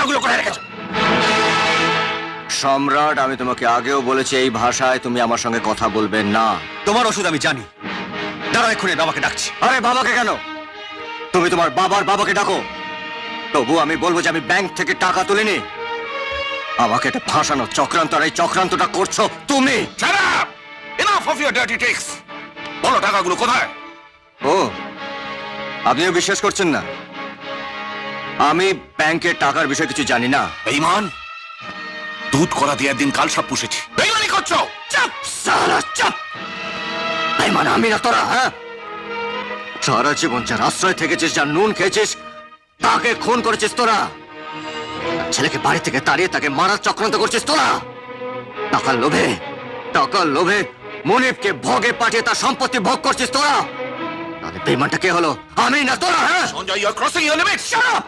টাকাগুলো কোথায় রেখেছো? সম্রাট, আমি তোমাকে আগেও বলেছি এই ভাষায় তুমি আমার সঙ্গে কথা বলবে না। তোমার ওষুধ আমি জানি। দাঁড়াও, এক্ষুনি বাবাকে ডাকছি। আরে বাবাকে কেন? তুমি তোমার বাবার বাবাকে ডাকো। তবু আমি বলবো যে আমি ব্যাংক থেকে টাকা তুলিনি। আমাকে এটা ফাঁসানো চক্রান্ত, আর এই চক্রান্তটা করছো তুমি। Shut up! Enough of your dirty tricks! বলো টাকাগুলো কোথায়? ও, আপনিও বিশ্বাস করছেন না? আমি ব্যাংকের টাকার বিষয়ে কিছু জানি না। বেঈমান! দুধ কলা দিয়ে দিন কাল সব পুষেছি। বেঈমানি করছো! চাপ সারা চাপ! বেঈমান আমি না তোরা, হ্যাঁ? সারা জীবন যার আশ্রয় থেকেছিস, যার নুন খেয়েছিস, তাকে খুন করেছিস তোরা। আর ছেলেকে বাড়ি থেকে তাড়িয়ে তাকে মারার চক্রান্ত করছিস তোরা। টাকার লোভে মনিবকে ভোগে পাঠিয়ে তার সম্পত্তি ভোগ করছিস তোরা। তাহলে বেঈমানটা কে হলো? আমি না তোরা, হ্যাঁ? Sanjay, you're crossing your limits! Shut up!